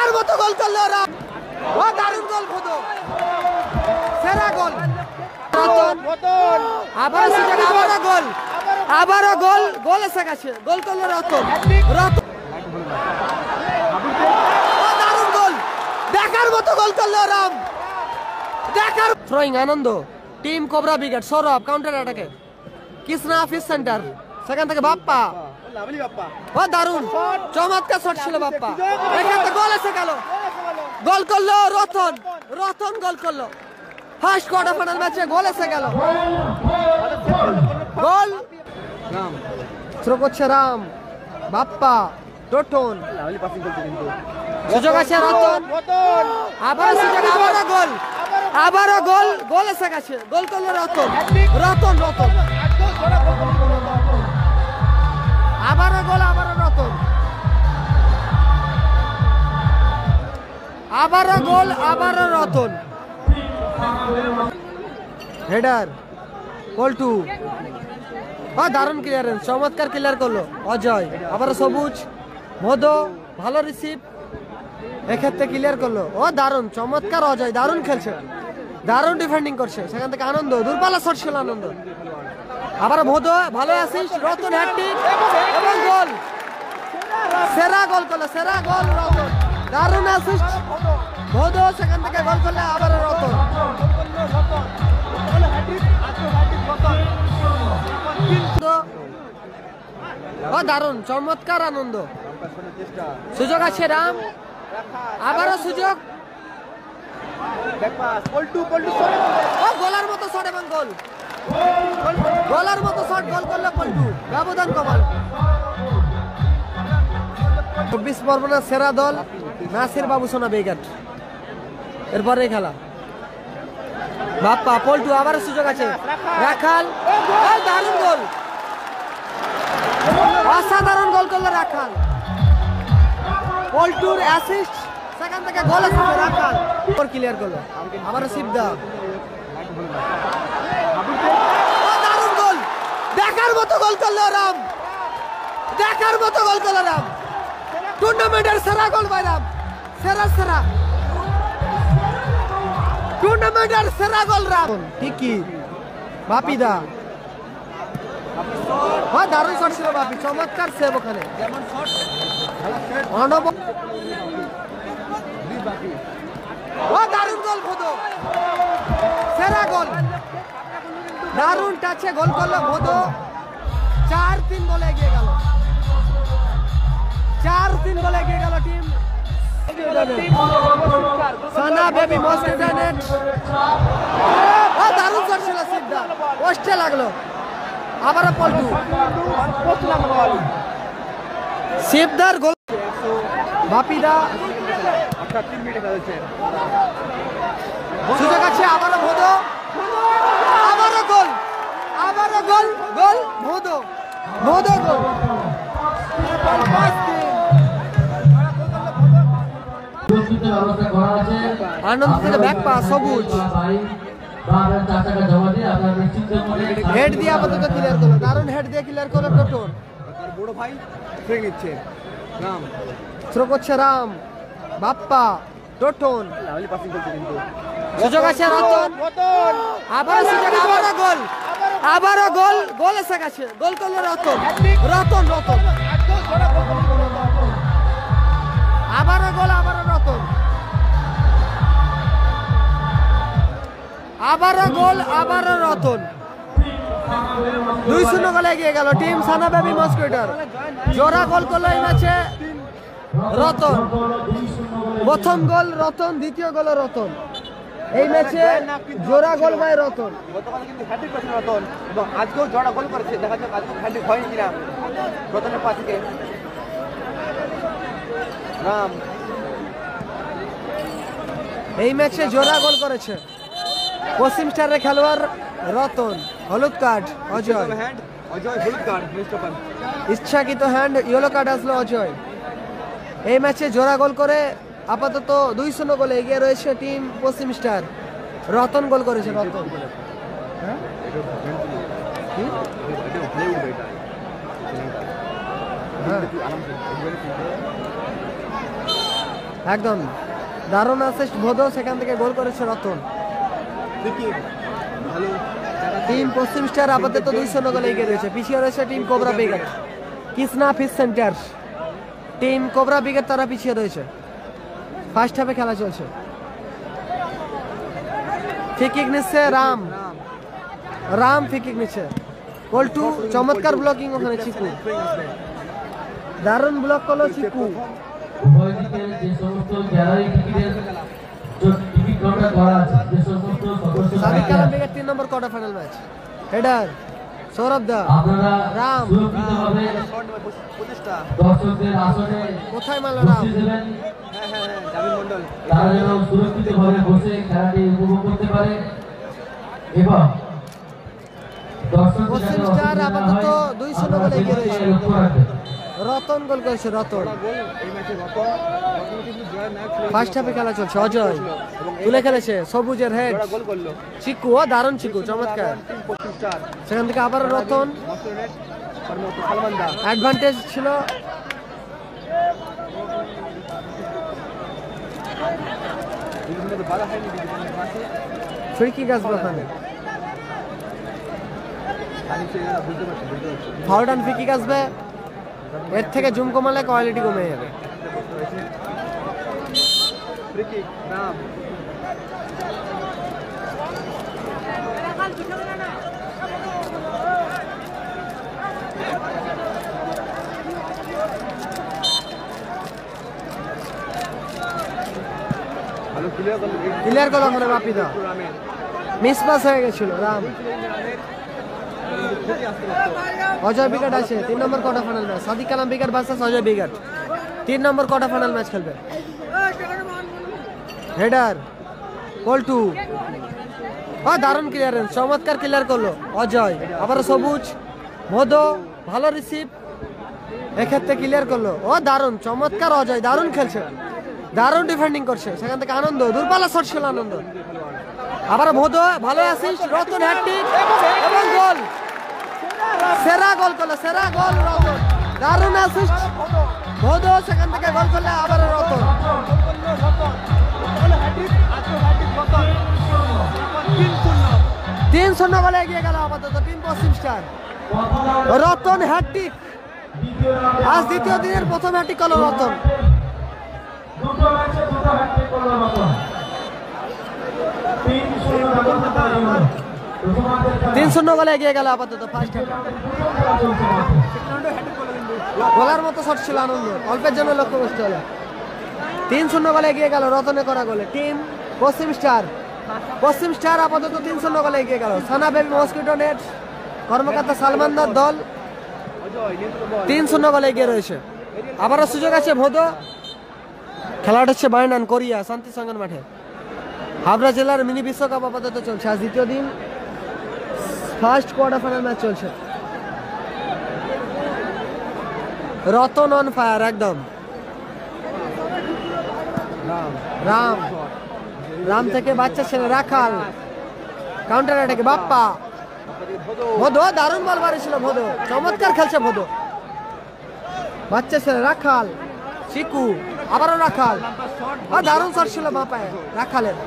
দেখার মতো গোল করলো ওরা। ও দারুণ গোল ভোদো, সেরা গোল। আবার সুযোগ, আবারও গোল, আবারও গোল, গোল এসে গেছে, গোল করলো রতন। রতন দারুণ গোল, দেখার মতো গোল করলো রাম, দেখার। Throwing Anand, team cobra brigade, Sourav counter অ্যাটাকে, কৃষ্ণা অফিস সেন্টার, সেখান থেকে বাপ্পা। ও দারুণ চমৎকার শট ছিল বাপ্পা, এখান থেকে গোল এসে গেল, গোল করলো রতন। রতন গোল করলো, ফার্স্ট কোয়ার্টার ফাইনাল ম্যাচে গোল এসে গেল, গোল। থ্রো করছে রাম, বাপ্পা, টোটন, সুযোগ আছে রতন, আবার সুযোগ, আবারও গোল, আবারও গোল, গোল এসে গেছে, গোল করলো রতন। রতন রতন আবারও গোল, আবারও রতন, আবারও গোল, আবারও রতন। হেডার পল্টু, দারুণ ক্লিয়ারেন্স, চমৎকার ক্লিয়ার করলো অজয়। আবারও সবুজ, মধু ভালো রিসিভ, এক্ষেত্রে ক্লিয়ার করলো। ও দারুণ চমৎকার অজয়, দারুণ খেলছে, দারুণ ডিফেন্ডিং করছে। সেখান থেকে আনন্দ, দূরপাল্লা শট ছিল আনন্দ। আবার মধু ভালো অ্যাসিস্ট, রতন হ্যাটট্রিক এবং গোল, সেরা গোল করলো, সেরা গোল রতন, দারুণ অ্যাসিস্ট মধু, সেখান থেকে গোল করলে আবার রতন। ও দারুণ চমৎকার আনন্দ, সুযোগ আছে রাম, আবারও সুযোগ, ও গোলার মতো শট এবং গোল, গোলার মতো শট, গোল করলো পল্টু, ব্যবধান কমাল। 24 পরগনার সেরা দল নাসির বাবু সোনা বেগাট, এরপরে খেলা বাপ্পা, পল্টু, আবার সুযোগ আছে, রাখাল, দারুণ গোল, অসাধারণ গোল করলো রাখাল, পল্টুর অ্যাসিস্ট, সেখান থেকে গোল এসেছে রাখাল, ক্লিয়ার করলো, আবার শিবদা, দারুণ গোল, দেখার মতো গোল করলো রাম, দেখার মতো গোল করলো রাম, টুর্নামেন্টের সেরা গোল ভাই রাম, সেরা সেরা টুর্নামেন্টের সেরা গোল রাম। ঠিকই বাপিদা, দারুণ শট ছিল বাপি, চমৎকার সেভ ওখানে, দারুণ গোল ভোদো, সেরা গোল, দারুণ টাচে গোল করলো ভোদো। 4-3 গোলে এগিয়ে গেল, 4-3 গোলে এগিয়ে গেল টিম সানা বেবি মোস্ট ইন্টারনেট। দারুণ শট ছিল সিদ্ধা, পোস্টে লাগলো, আবারও পল্টু, শিবদার গোল, বাপিদা, সুযোগ আছে, আবারও ভোদো, আবারও গোল, আবারও গোল, গোল ভোদো, ভোদো গোল। আনন্দ থেকে ব্যাক পাস, সবুজ হেড দিয়ে আপাতত ক্লিয়ার করলো, দারুণ হেড দিয়ে ক্লিয়ার করলো টোটন, বড় ভাই নিচ্ছে রাম, থ্রো করছে রাম, বাপ্পা, টোটন, সুযোগ আছে রতন, আবারও সুযোগ, আবারও গোল, আবারও গোল, গোল এসে গেছে, গোল করলো রতন। রতন রতন আবারও গোল, আবারও রতন, আবারও গোল, আবারও রতন। 2-0 গোলে এগিয়ে গেল টিম সানা বেবি মস্কুইটার। জোড়া গোল করলো এই ম্যাচে রতন, প্রথম গোল রতন, দ্বিতীয় গোল রতন, এই ম্যাচে জোড়া গোল ভাই রতন। গতকাল কিন্তু হ্যাট্রিক করেছিল রতন এবং আজকেও জোড়া গোল করেছে, দেখা যাক আজকে হ্যাট্রিক হয়নি কিনা রতনের পা থেকে। রাম এই ম্যাচে জোড়া গোল করেছে পশ্চিম স্টারের খেলোয়াড় রতন। হলুদ কার্ড অজয়, অজয় হলুদ কার্ড, ইচ্ছাকৃত হ্যান্ড, ইয়েলো কার্ড আসলো অজয়। এই ম্যাচে জোড়া গোল করে আপাতত 2-0 গোলে এগিয়ে রয়েছে টিম পশ্চিম স্টার। রতন গোল করেছে, রতন। একদম দারুণ অ্যাসিস্ট ভোদো, সেখান থেকে গোল করেছে রতন। ভালো টিম পশ্চিম স্টার আপাতত 2-0 গোলে এগিয়ে রয়েছে। পিছিয়ে রয়েছে team cobra brigade. Krishna fish centre, team cobra brigade তারা পিছিয়ে রয়েছে। ফার্স্ট হাফে খেলা চলছে। ফ্রি কিক নিচ্ছে রাম ফ্রি কিক নিচ্ছে। গোল টু, চমৎকার ব্লকিং ওখানে চিকু, দারুণ ব্লক করলো চিকু। উভয় দিকে যে সমস্ত গ্যালারি টিকিটের টিকিট কাউন্টার করা আছে, যে সমস্ত সদস্য Sadiq Kalam brigade 3 number quarter final match. Header Sourav দা, আপনারা রাম সুরক্ষিতভাবে প্রচেষ্টা। দর্শকদের আসনে কোথায় মারলো রাম? বসিয়ে দেবেন, হ্যাঁ জামিল মন্ডল। তারা যেন সুরক্ষিতভাবে বসে খেলাটি উপভোগ করতে পারে এবং দর্শকদের পশ্চিম যাতে স্টার অসুবিধা না আপাতত হয়, 2-0 গোলে এগিয়ে আপনারা রয়েছে। সেদিকে লক্ষ্য রাখবেন। রতন গোল করেছে, রতন। গোল এই ম্যাচে রতন কিন্তু জয়ের ম্যাচ ফার্স্ট হাফে খেলা চলছে। অজয় তুলে খেলেছে, সবুজের হেড। গোল করলো চিকু, ও দারুণ চিকু, চমৎকার। টিম পশ্চিম স্টার। সেখান থেকে আবার রতন, মস্টনেট সালমান দা। অ্যাডভান্টেজ ছিল। বাধা হয়নি ডিভিশনের মাঠে। ফ্রি কিক আসবে ওখানে। বুঝতে পারছি। ফাউল অ্যান্ড ফ্রি কিক আসবে। এর থেকে জুম কমালে কোয়ালিটি কমে যাবে। Free kick Ram. ভালো ক্লিয়ার করলো ওখানে বাপিদা, মিস পাস হয়ে গেছিল রাম। অজয় বিকেট আছে 3 number quarter final match. Sadiq কালাম বিকেট versus Ajay বিকেট 3 number quarter final match খেলবে। হেডার গোল টু, দারুণ ক্লিয়ারেন্স, চমৎকার ক্লিয়ার করলো অজয়। আবার সবুজ ভোদো, ভালো রিসিভ, এক্ষেত্রে ক্লিয়ার করলো। দারুণ চমৎকার অজয়, দারুণ খেলছে, দারুণ ডিফেন্ডিং করছে। সেখান থেকে আনন্দ, দূরপাল্লা শট ছিল আনন্দ। আবার ভোদো ভালো অ্যাসিস্ট, রতন হ্যাটট্রিক এবং গোল। সেরা গোল করলো, সেরা গোল রতন, দারুণ অ্যাসিস্ট ভোদো, সেখান থেকে গোল করলে আবার রতন। 3-0 গোলে এগিয়ে গেল আপাতত টিম পশ্চিম স্টার। রতন হ্যাটট্রিক, আজ দ্বিতীয় দিনের প্রথম হ্যাটট্রিক করলো রতন। দুটো ম্যাচে দুটো হ্যাটট্রিক করলো রতন। 3-0 ব্যবধানে তারা এগোলো। প্রথমার্ধের খেলা 3-0 গোলে এগিয়ে গেল আপাতত ফার্স্ট হাফে। খেলা চলছে মাঠে। গোলার মতো শট ছিল আনন্দ, অল্পের জন্য লক্ষ্য করতে হলো। 3-0 গোলে এগিয়ে গেল রতনে করা গোলে টিম পশ্চিম স্টার। পশ্চিম স্টার আপাতত 3-0 গোলে এগিয়ে গেল। সানা বেবি মসকিটো নেট কর্মকর্তা সালমানদার দল 3-0 গোলে এগিয়ে রয়েছে। আবারও সুযোগ আছে ভোদো। খেলাটা হচ্ছে বায়নান কোরিয়া শান্তি সঙ্গন মাঠে। হাবড়া জেলার মিনি বিশ্বকাপ আপাতত চলছে, আজ দ্বিতীয় দিন, ফার্স্ট কোয়ার্টার ফাইনাল ম্যাচ চলছে। রতন অন ফায়ার একদম। রাম রাম থেকে বাচ্চা ছেলে রাখাল, কাউন্টার অ্যাটাকে বাপ্পা। ভোদো দারুণ বল মারিছিল ভোদো, চমৎকার খেলছে ভোদো। বাচ্চা ছেলে রাখাল, চিকু, আবারও রাখাল, দারুণ শট ছিল বাপায় রাখালের।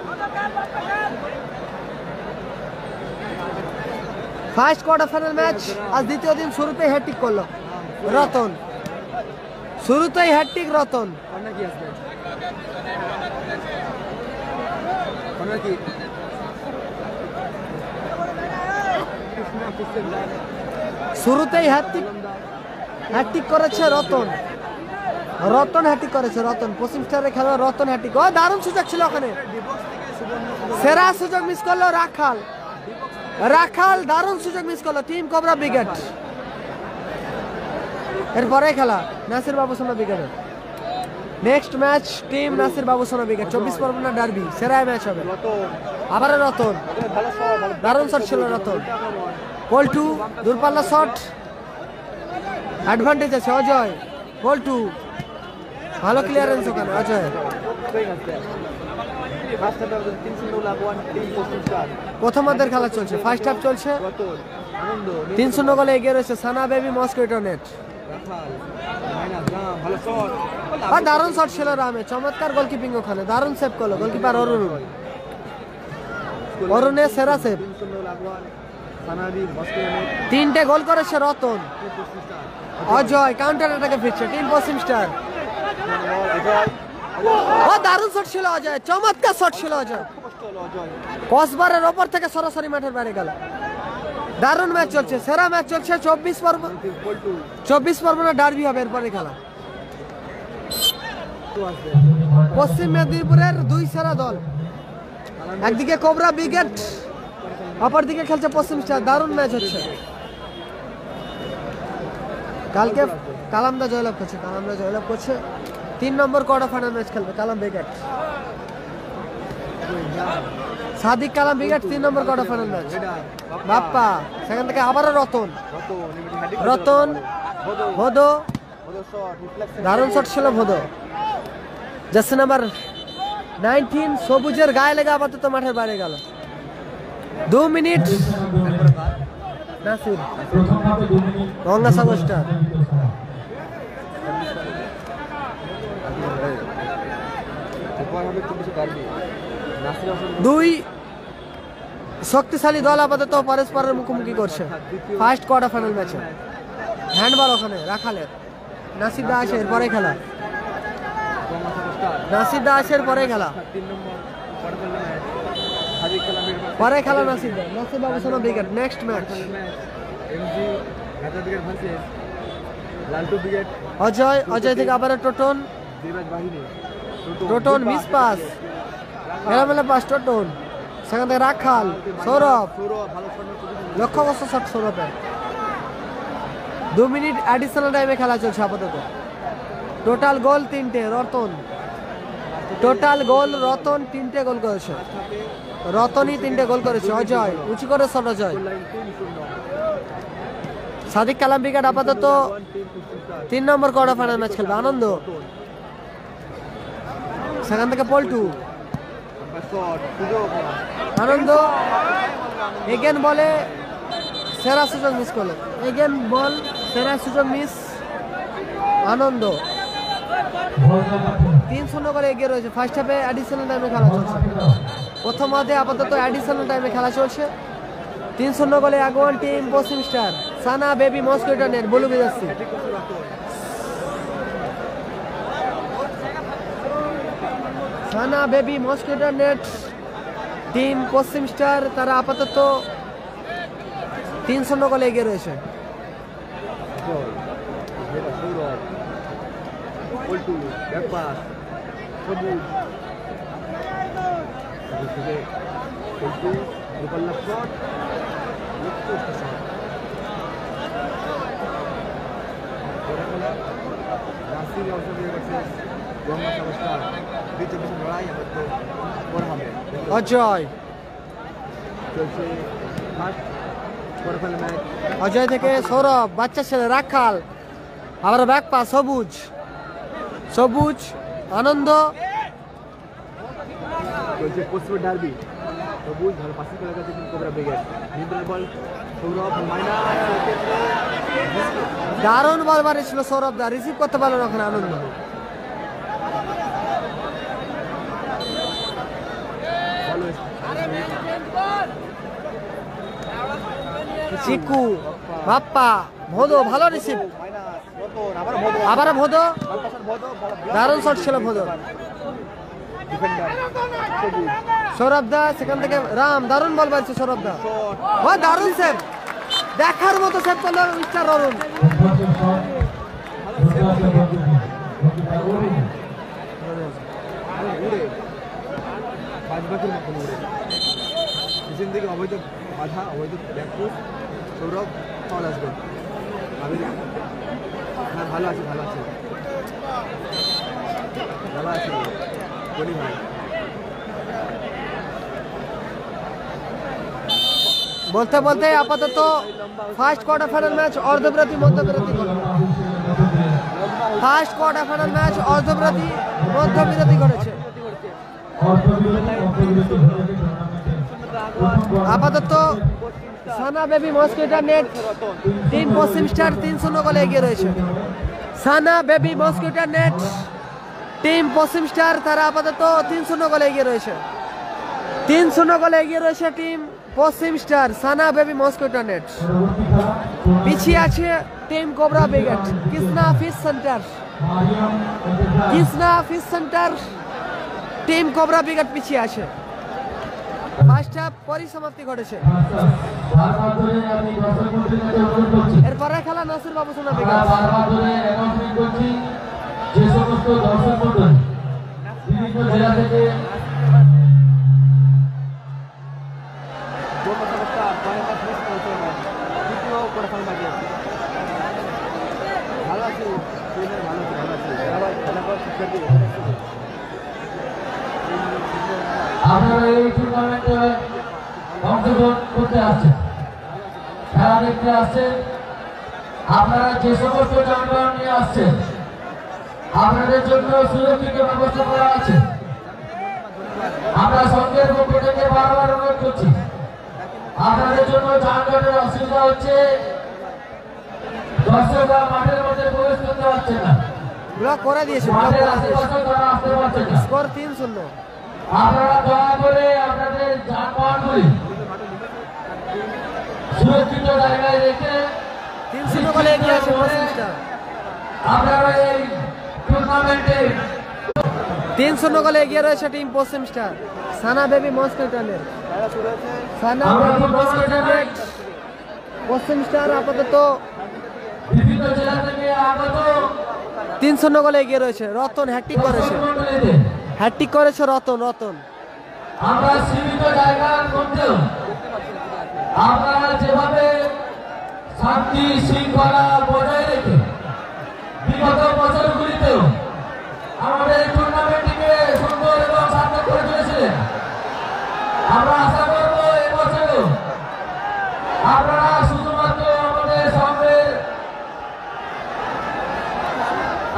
ফার্স্ট কোয়ার্টার ফাইনাল ম্যাচ, আজ দ্বিতীয় দিন, শুরুতেই হ্যাটট্রিক করলো রতন, শুরুতেই হ্যাটট্রিক রতন। শুরুতেই হ্যাটট্রিক করেছে রতন, রতন হ্যাটট্রিক করেছে রতন। পশ্চিম স্টারের খেলোয়াড় রতন হ্যাটট্রিক। দারুণ সুযোগ ছিল ওখানে, সেরা সুযোগ মিস করলো রাখাল। রাখাল দারুণ সুযোগ মিস করলো টিম কোবরা ব্রিগেড। এরপরে খেলা নাসির বাবু সোনা ব্রিগেডের। নেক্সট ম্যাচ টিম নাসির বাবু সোনা ব্রিগেড 24 পরগনা ডার্বি, সেরা ম্যাচ হবে। আবারও রতন, দারুণ শট ছিল রতন। গোল টু, দূরপাল্লা শট, অ্যাডভান্টেজ আছে অজয়। গোল টু, ভালো ক্লিয়ারেন্স ওখানে অজয়। প্রথমার্ধের খেলা চলছে, ফার্স্ট হাফ চলছে। 3-0 গোলে এগিয়ে রয়েছে সানা বেবি মসকিটো নেট। রাখাল মাইনাস রাম ভালো শট দারুণ শট ছিল রামে, চমৎকার গোলকিপিং ওখানে, দারুণ সেভ করলো গোলকিপার অরুণ। অরুণের সেরা সেভ। তিনটে গোল করেছে রতন। অজয় কাউন্টার অ্যাটাকে ফিরছে টিম পশ্চিম স্টার। দারুণ শট ছিল অজয়, চমৎকার শট ছিল অজয়, কসবারের ওপর থেকে সরাসরি মাঠের বাইরে গেল। দারুণ ম্যাচ চলছে, সেরা ম্যাচ চলছে। 24 পরগনা ডার্বি হবে এরপরে খেলা। পশ্চিম মেদিনীপুরের দুই সেরা দল, একদিকে কোবরা ব্রিগেড, অপরদিকে খেলছে পশ্চিম স্টার। দারুণ ম্যাচ হচ্ছে। কালকে কালামদা জয়লাভ করছে, 3 নম্বর কোয়ার্টার ফাইনাল ম্যাচ খেলবে কালাম brigade. Sadiq Kalam brigade 3 number quarter final match. Bappa সেখান থেকে আবারও রতন, ভোদো, দারুণ শট ছিল ভোদো। জার্সি নাম্বার 19 সবুজের গায়ে লেগে আপাতত মাঠের বাইরে গেল। 2 মিনিট নাসির গঙ্গাসাগর স্টার। দুই শক্তিশালী দল আপাতত পরস্পরের মুখোমুখি করছে ফার্স্ট কোয়ার্টার ফাইনাল ম্যাচে। হ্যান্ডবল ওখানে রাখালের, নাসির দা আসে এরপরে খেলা, নাসির দা আসে পরে খেলা, পরে খেলা নাসির দা, নাসির বাবু সোনা ব্রিগেড। নেক্সট ম্যাচ অজয় থেকে আবার টোটন, মিস পাস, এলামেলা পাস টোটন, সেখান থেকে রাখাল, সৌরভ, লক্ষ্যবস্ত শট সৌরভের। 2 মিনিট অ্যাডিশনাল টাইমে খেলা চলছে আপাতত। টোটাল গোল 3টে রতন, রতন 3টে গোল করেছে, রতনই 3টে গোল করেছে। অজয় উঁচু করে শট অজয়। সাদিক কালাম ব্রিগেড আপাতত 3 নম্বর কোয়ার্টার ফাইনাল ম্যাচ খেলবে। আনন্দ সেখান থেকে পল্টু, আনন্দ এগেন বলে সেরা সুযোগ মিস করলো, এগেন বল সেরা সুযোগ মিস। আনন্দ 3-0 করে এগিয়ে রয়েছে। ফার্স্ট হাফে অ্যাডিশনাল টাইমে খেলা চলছে, প্রথম হাফে আপাতত অ্যাডিশনাল টাইমে খেলা চলছে। 3-0 গোলে আগুয়ান টিম পশ্চিম স্টার। সানা বেবি মস্কিটো নেট বলু বিদাসি, সানা বেবি মস্কিটো নেট টিম পশ্চিম স্টার, তারা আপাতত 3-0 গোলে এগিয়ে রয়েছে। অজয়, অজয় থেকে সৌরভ, বাচ্চা ছেলে রাখাল, আবার ব্যাক পাস সবুজ, আনন্দ, পশ্চিম ডার্বি সবুজ ভালো পাসিং করে গেছে কিন্তু কোবরা ব্রিগেড। নিউট্রাল বল সৌরভ মাইনাস, দারুণ বল মারিছিল সৌরভ দা, রিসিভ করতে পারলো না ওখানে আনন্দ। চিকু, বাপ্পা, ভোদো ভালো রিসিভ, আবার ভোদো, দারুণ শট ছিল ভোদো। সৌরভ দা সেখান থেকে রাম, দারুণ বল মারছে সৌরভ দা, দারুণ সেভ, দেখার মতো সেভ করলো মিস্টার অরুণ। থেকে অবৈধ বাধা, অবৈধ ব্যাকপুশ, সৌরভ ফল আসবে। হ্যাঁ ভালো আছে বলি ভাই। বলতে বলতে আপাতত ফার্স্ট কোয়ার্টার ফাইনাল ম্যাচ অর্ধবিরতি মধ্যবিরতি, ফার্স্ট কোয়ার্টার ফাইনাল ম্যাচ অর্ধবিরতি মধ্যবিরতি করেছে। আপাতত Sana baby mosquito net team পশ্চিম স্টার 3-0 গোলে এগিয়ে রয়েছে। Sana baby mosquito net team পশ্চিম স্টার তারা আপাতত 3-0 গোলে এগিয়ে রয়েছে। 3-0 গোলে এগিয়ে রয়েছে টিম পশ্চিম স্টার। সানা বেবি মস্কুইটো নেট পিছিয়ে আছে team cobra brigade. Krishna fish centre, Krishna fish centre team cobra brigade পিছিয়ে আছে। ফার্স্ট হাফ পরিসমাপ্তি ঘটেছে। এরপরে খেলা নাসির বাবু সোনা ব্রিগেড। যে সমস্ত দর্শক মণ্ডলী বিভিন্ন জেলা থেকে আপনারা এই টুর্নামেন্টে অংশগ্রহণ করতে আসছেন, খেলা দেখতে আসছেন। আপনারা যে সমস্ত যানবাহন নিয়ে আসছেন আপনাদের জন্য সুরক্ষিত ব্যবস্থা করা আছে। আমরা সঙ্গের পক্ষ থেকে বারবার অনুরোধ করছি, আপনাদের জন্য যানজটের অসুবিধা হচ্ছে, দর্শকরা মাঠের মধ্যে প্রবেশ করতে পারছে না, ব্লক করে দিয়েছে, মাঠের আশেপাশে তারা আসতে পারছে না। স্কোর 3-0। আপনারা দয়া করে আপনাদের যানবাহনগুলি সুরক্ষিত জায়গায় রেখে 3-0 গোলে এগিয়ে আছে পশ্চিম স্টার। আপনারা এই টুর্নামেন্টে 3-0 গোলে এগিয়ে রয়েছে টিম পশ্চিম স্টার। সানা বেবি মস্কুইটো নেট, সানা বেবি মস্কুইটো নেট পশ্চিম স্টার আপাতত বিভিন্ন জেলা থেকে আগত 3-0 গোলে এগিয়ে রয়েছে। রতন হ্যাট্রিক করেছে, হ্যাট্রিক করেছে রতন। আমরা সীমিত জায়গার মধ্যেও আপনারা যেভাবে শান্তি শৃঙ্খলা বজায় রেখে বিগত বছরগুলিতেও আমাদের এই টুর্নামেন্টটিকে সুন্দর এবং সার্থক করে চলেছিলেন, আমরা আশা করব এবছরও আপনারা শুধুমাত্র আমাদের সঙ্গে,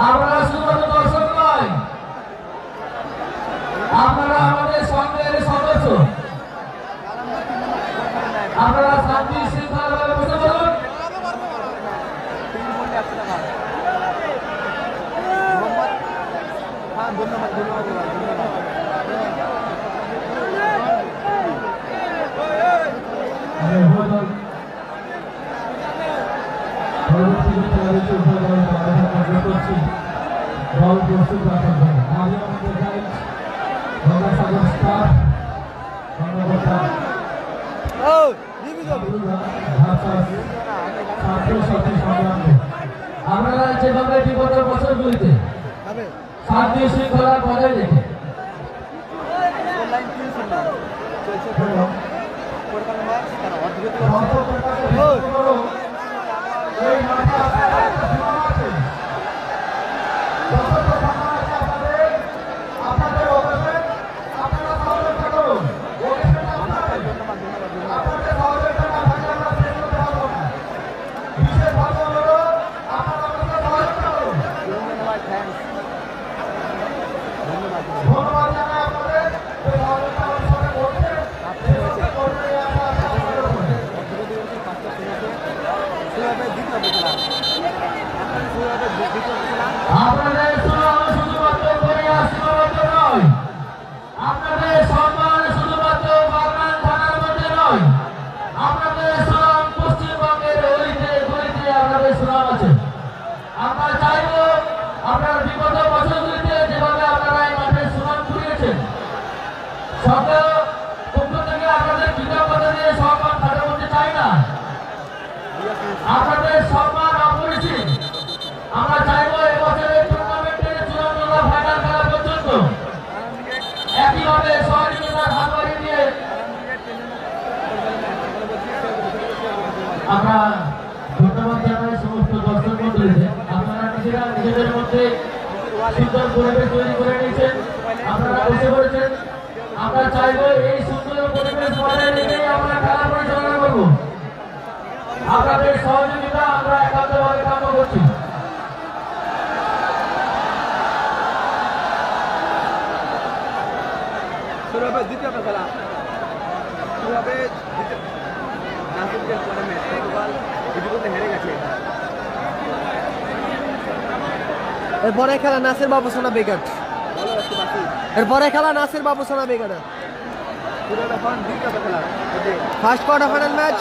আপনারা শুধুমাত্র দর্শক নয়, আপনারা আমাদের সঙ্গের সদস্য। আপনারা শান্তি শৃঙ্খলাভাবে বসে বলুন। ধন্যবাদ ধন্যবাদ। দল প্রস্তুত রাখার জন্য আগে আমাদের গাইড গঙ্গাসাগর স্টার আপনারা যেভাবে বিগত বছরগুলিতে শান্তি শৃঙ্খলা বজায় রেখে আপনাদের শুধুমাত্র সীমাবদ্ধ নয়, আপনাদের সম্মান শুধুমাত্র বাগনান থানার মধ্যে নয়, আপনাদের সুনাম পশ্চিমবঙ্গের অলিতে গলিতে আপনাদের সুনাম আছে। আমরা চাইব আপনার বিগত বছরগুলিতে যেভাবে আপনারা এই মাঠে সুনাম কুড়িয়েছেন, সকল পক্ষ থেকে আপনাদের কৃতজ্ঞতা দিয়ে সম্মান খাটো করতে চাই না, আপনাদের সম্মান অপরিসীম। আমরা চাইব এবছরের টুর্নামেন্টের চূড়ান্ত ফাইনাল খেলা পর্যন্ত একইভাবে সহযোগিতার হাত বাড়িয়ে দিয়ে আমরা ধন্যবাদ জানাই সমস্ত দর্শক মণ্ডলীদের। আপনারা নিজেরা নিজেদের মধ্যে সুন্দর পরিবেশ তৈরি করে নিয়েছেন, আপনারা বসে পড়েছেন। আমরা চাইব এই সুন্দর পরিবেশ বজায় রেখে আমরা খেলা পরিচালনা করব। আপনাদের সহযোগিতা আমরা একান্তভাবে কামনা করছি। দ্বিতীয় খেলা নাসিরুদ্দিন পরে ম্যাচ গতকাল ইতিমধ্যে হেরে গেছে। এরপরে খেলা নাসির বাবু সোনা বেগাট। ভালো আছে বাকি এরপরে খেলা নাসির বাবু সোনা বেগাট। পুরোটা ফান দুইটা খেলা first quarter final match,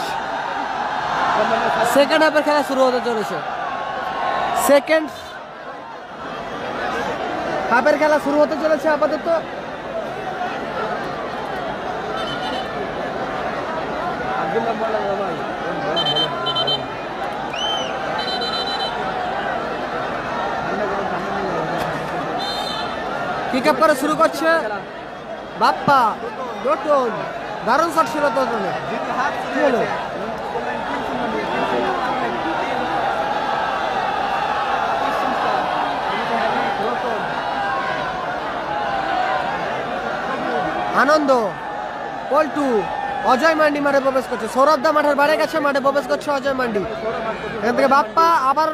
second হাফের খেলা শুরু হতে চলেছে। সেকেন্ড হাফের খেলা শুরু হতে চলেছে আপাতত। আব্দুল্লাহ বলা ভাই পিক আপ করে শুরু করছে বাপ্পা টোটন। দারুণ শট ছিল টোটনে। কি হলো? আনন্দ পল্টু অজয় মান্ডি মাঠে প্রবেশ করছে। সৌরভ দা মাঠের বাইরে গেছে, মাঠে প্রবেশ করছে অজয় মান্ডি। এখান থেকে বাপ্পা আবার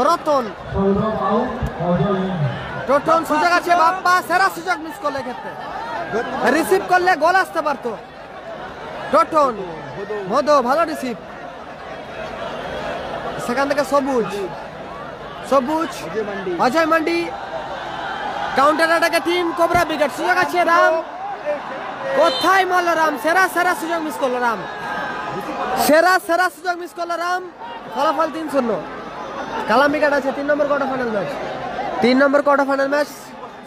রতন। টোটন সুযোগ আছে, বাপ্পা সেরা সুযোগ মিস করলে ক্ষেত্রে রিসিভ করলে গোল আসতে পারতো। টোটন মধু ভালো রিসিভ। সেখান থেকে সবুজ অজয় মান্ডি কাউন্টার অ্যাটাকে টিম কোবরা ব্রিগেড। সুযোগ আছে রাম, কোথায় মারল রাম? সেরা সুযোগ মিস করলো রাম। সেরা সুযোগ মিস করলো রাম। ফলাফল 3-0। কালাম ব্রিগেড আছে 3 number quarter final match. 3 number quarter final match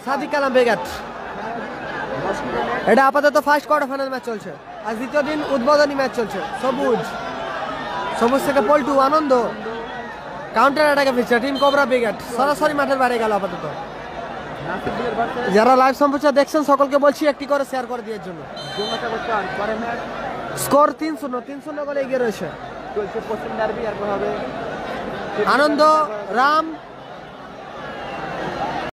Sadiq Kalam brigade. এটা আপাতত ফার্স্ট কোয়ার্টার ফাইনাল ম্যাচ চলছে। আজ দ্বিতীয় দিন উদ্বোধনী ম্যাচ চলছে। সবুজ থেকে পল্টু আনন্দ কাউন্টার অ্যাটাকে ফিরছে টিম কোবরা ব্রিগেড। সরাসরি মাঠের বাইরে গেল আপাতত। যারা লাইভ সম্প্রচার দেখছেন সকলকে বলছি একটি করে শেয়ার করে দেওয়ার জন্য। স্কোর 3-0 করে এগিয়ে রয়েছে। চলছে পশ্চিম ডার্বি, এরপর হবে আনন্দ রাম